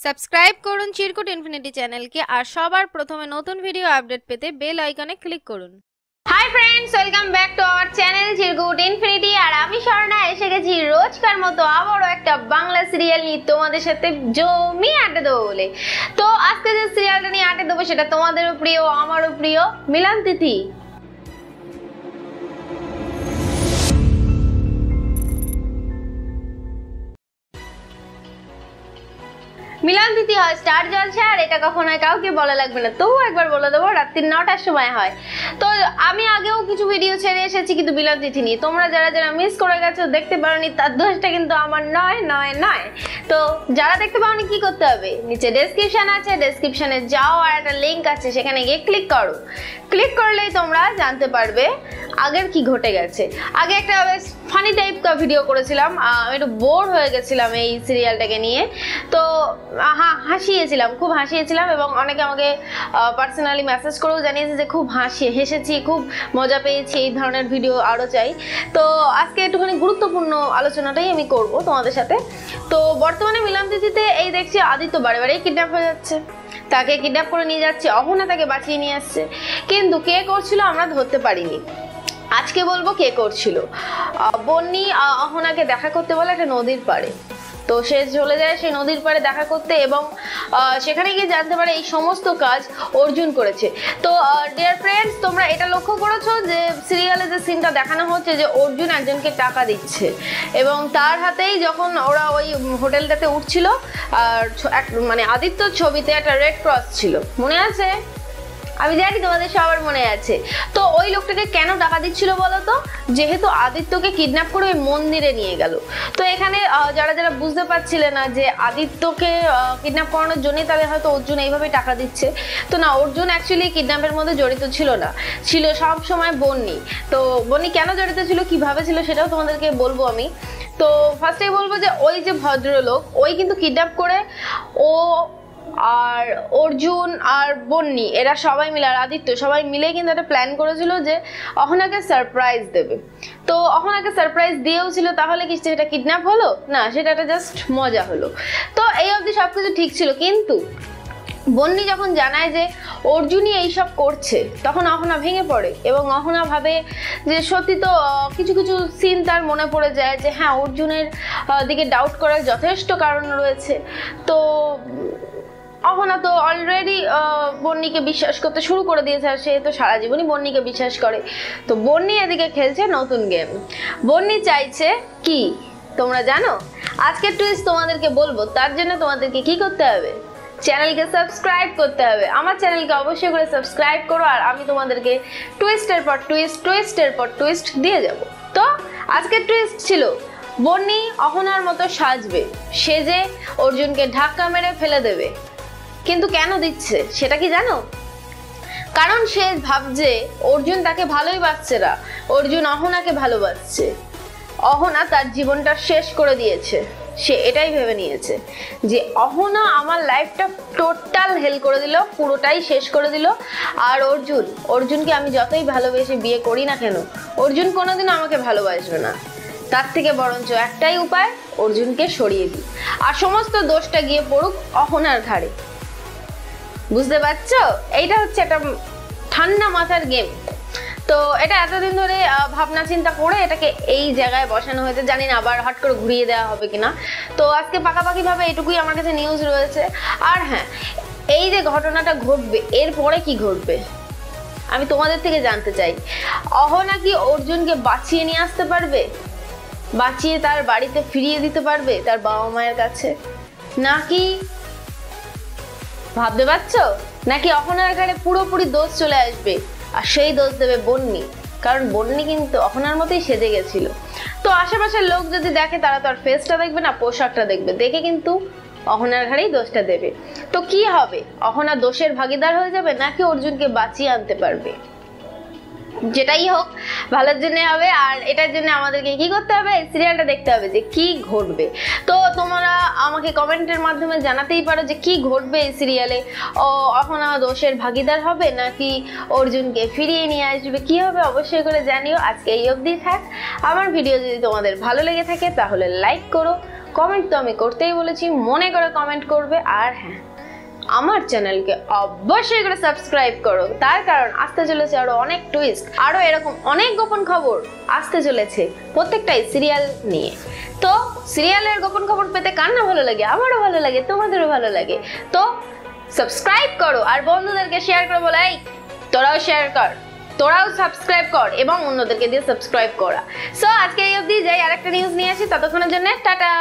Subscribe করুন চিরকুট infinity চ্যানেলকে আর সবার প্রথমে নতুন ভিডিও আপডেট পেতে বেল আইকনে ক্লিক করুন। Hi friends, welcome back to our channel Chirkut infinity. আর আমি স্বর্ণা এসে গেছি রোজকার মতো আবারও একটা বাংলা সিরিয়াল নিয়ে তোমাদের সাথে জমি আড্ডা দেবো বলে। তো আজকে যে সিরিয়ালটা নিয়ে আড্ডা দেবো সেটা তোমাদেরও প্রিয় আমারও প্রিয়, মিলন তিথি। মিলন তিথি হয় স্টার জলসা, আর এটা কখনো কাউকে বলা লাগবে না, তবু একবার বলে দেবো, রাত্রি 9টার সময় হয়। তো আমি আগেও কিছু ভিডিও ছেড়ে এসেছি কিন্তু মিলন তিথি নিয়ে, তোমরা যারা যারা মিস করে গেছো দেখতে পারোনি তার দোষটা কিন্তু আমার নয়। তো যারা দেখতে পাওনি কি করতে হবে, নিচে ডেসক্রিপশন আছে, ডেসক্রিপশনে যাও আর একটা লিঙ্ক আছে, সেখানে গিয়ে ক্লিক করো। ক্লিক করলেই তোমরা জানতে পারবে আগের কি ঘটে গেছে। আগে একটা বেশ ফানি টাইপ কা ভিডিও করেছিলাম, আমি একটু বোর হয়ে গেছিলাম এই সিরিয়ালটাকে নিয়ে। তো হাসিয়েছিলাম, খুব হাসিয়েছিলাম, এবং অনেকে আমাকে পার্সোনালি মেসেজ করেও জানিয়েছে যে খুব হেসেছি, খুব মজা পেয়েছি, এই ধরনের ভিডিও আরও চাই। তো আজকে একটুখানি গুরুত্বপূর্ণ আলোচনাটাই আমি করব তোমাদের সাথে। তো বর্তমানে মিলন তিথিতে এই দেখছি আদিত্য বারে বারেই কিডন্যাপ হয়ে যাচ্ছে, তাকে কিডন্যাপ করে নিয়ে যাচ্ছে, অহনা তাকে বাঁচিয়ে নিয়ে আসছে, কিন্তু কে করছিল আমরা ধরতে পারিনি। আজকে বলবো কে করছিল। বন্নি অহনাকে দেখা করতে বলে একটা নদীর পাড়ে, তো সে চলে যায় সেই নদীর পাড়ে দেখা করতে, এবং সেখানে গিয়ে জানতে পারে এই সমস্ত কাজ অর্জুন করেছে। তো ডিয়ার ফ্রেন্ডস, তোমরা এটা লক্ষ্য করেছো যে সিরিয়ালে যে সিনটা দেখানো হচ্ছে যে অর্জুন একজনকে টাকা দিচ্ছে, এবং তার হাতেই যখন ওরা ওই হোটেলটাতে উঠছিল, আর মানে আদিত্যর ছবিতে একটা রেড ক্রস ছিল, মনে আছে? আমি জানি তোমাদের সবার মনে আছে। তো ওই লোকটাকে কেন টাকা দিচ্ছিল বলতো? যেহেতু আদিত্যকে কিডন্যাপ করে ওই মন্দিরে নিয়ে গেল। তো এখানে যারা যারা বুঝতে পারছিলে না যে আদিত্যকে কিডন্যাপ করানোর জন্যই তাদের হয়তো অর্জুন এইভাবে টাকা দিচ্ছে, তো না, অর্জুন অ্যাকচুয়ালি কিডন্যাপের মধ্যে জড়িত ছিল না, ছিল সব সময় বন্নি। তো বন্নি কেন জড়িত ছিল, কিভাবে ছিল, সেটাও তোমাদেরকে বলবো আমি। তো ফার্স্টেই বলবো যে ওই যে ভদ্রলোক, ওই কিন্তু কিডন্যাপ করে ও আর অর্জুন আর বন্নি এরা সবাই মিলে, আর আদিত্য সবাই মিলে কিন্তু একটা প্ল্যান করেছিল যে অহনাকে সারপ্রাইজ দেবে। তো অহনাকে সারপ্রাইজ দিয়েও ছিল, তাহলে কি সেটা কিডন্যাপ হলো না, সেটা একটা জাস্ট মজা হলো। তো এই অবধি সবকিছু ঠিক ছিল, কিন্তু বন্নি যখন জানায় যে অর্জুনই এইসব করছে, তখন অহনা ভেঙে পড়ে, এবং অহনা ভাবে যে সত্যি তো কিছু কিছু সিন তার মনে পড়ে যায় যে হ্যাঁ, অর্জুনের দিকে ডাউট করার যথেষ্ট কারণ রয়েছে। তো অহনা তো অলরেডি বন্নিকে বিশ্বাস করতে শুরু করে দিয়েছে, আর সে তো সারা জীবনই বন্নিকে বিশ্বাস করে। তো বন্নি এদিকে খেলছে নতুন গেম। বন্নি চাইছে কি তোমরা জানো? আজকের টুইস্ট তোমাদেরকে বলবো, তার জন্য তোমাদেরকে কি করতে হবে? চ্যানেলকে সাবস্ক্রাইব করতে হবে। আমার চ্যানেলকে অবশ্যই করে সাবস্ক্রাইব করো, আর আমি তোমাদেরকে টুইস্টের পর টুইস্ট দিয়ে যাব। তো আজকের টুইস্ট ছিল বন্নি অহনার মতো সাজবে, সেজে অর্জুনকে ধাক্কা মেরে ফেলে দেবে। কিন্তু কেন দিচ্ছে সেটা কি জানো? কারণ সে ভাবছে অর্জুন তাকে ভালোই বাসছে না, অর্জুন অহনাকে ভালোবাসছে। অহনা তার জীবনটা শেষ করে দিয়েছে, সে এটাই ভেবে নিয়েছে যে অহনা আমার লাইফটা টোটাল হেল করে দিল, পুরোটাই শেষ করে দিল। আর অর্জুনকে আমি যতই ভালোবেসে বিয়ে করি না কেন, অর্জুন কোনোদিন আমাকে ভালোবাসবে না। তার থেকে বরঞ্চ একটাই উপায়, অর্জুনকে সরিয়ে দিই, আর সমস্ত দোষটা গিয়ে পড়ুক অহনার ঘাড়ে। বুঝতে পারছো? এইটা হচ্ছে একটা ঠান্ডা মাথার গেম। তো এটা এতদিন ধরে ভাবনা চিন্তা করে এটাকে এই জায়গায় বসানো হয়েছে, জানি না আবার হট করে ঘুরিয়ে দেওয়া হবে কিনা। তো আজকে পাকাপাকি ভাবে এটুকুই আমার কাছে নিউজ রয়েছে। আর হ্যাঁ, এই যে ঘটনাটা ঘটবে, এরপরে কি ঘটবে আমি তোমাদের থেকে জানতে চাই। অহনা কি অর্জুনকে বাঁচিয়ে নিয়ে আসতে পারবে, বাঁচিয়ে তার বাড়িতে ফিরিয়ে দিতে পারবে তার বাবা মায়ের কাছে, নাকি ভাবতে পারছো, নাকি অহনার ঘাড়ে পুরোপুরি দোষ চলে আসবে, আর সেই দোষ দেবে বন্নি? কারণ বন্নি কিন্তু অহনার মতোই সেজে গেছিল। তো আশেপাশের লোক যদি দেখে, তারা তো আর ফেসটা দেখবে না, পোশাকটা দেখবে, দেখে কিন্তু অহনার ঘাড়েই দোষটা দেবে। তো কি হবে, অহনা দোষের ভাগিদার হয়ে যাবে, নাকি অর্জুনকে বাঁচিয়ে আনতে পারবে? যেটাই হোক ভালোর জন্য হবে। আর এটার জন্য আমাদেরকে কি করতে হবে, সিরিয়ালটা দেখতে হবে যে কি ঘটবে। তো তোমরা আমাকে কমেন্টের মাধ্যমে জানাতেই পারো যে কি ঘটবে এই সিরিয়ালে। অহনা দোষের ভাগিদার হবে, নাকি অর্জুনকে ফিরিয়ে নিয়ে আসবে, কি হবে অবশ্যই করে জানিও। আজকে এই অবধি থাক। আমার ভিডিও যদি তোমাদের ভালো লেগে থাকে তাহলে লাইক করো, কমেন্ট তো আমি করতেই বলেছি, মনে করে কমেন্ট করবে। আর হ্যাঁ, আমার চ্যানেলকে অবশ্যই করে সাবস্ক্রাইব করো, তার কারণ আসতে চলেছে আরো অনেক টুইস্ট, আরো এরকম অনেক গোপন খবর আসতে চলেছে, প্রত্যেকটাই সিরিয়াল নিয়ে। তো সিরিয়ালের গোপন খবর পেতে কার না ভালো লাগে? আমারও ভালো লাগে, তোমাদেরও ভালো লাগে। তো সাবস্ক্রাইব করো আর বন্ধুদেরকে শেয়ার করে বলো, এই তোরাও শেয়ার কর, তোরাও সাবস্ক্রাইব কর এবং অন্যদেরকে দিয়ে সাবস্ক্রাইব করা। সো আজকে এই অবধি যাই, আরেকটা নিউজ নিয়ে আসি, ততক্ষণের জন্য টাটা।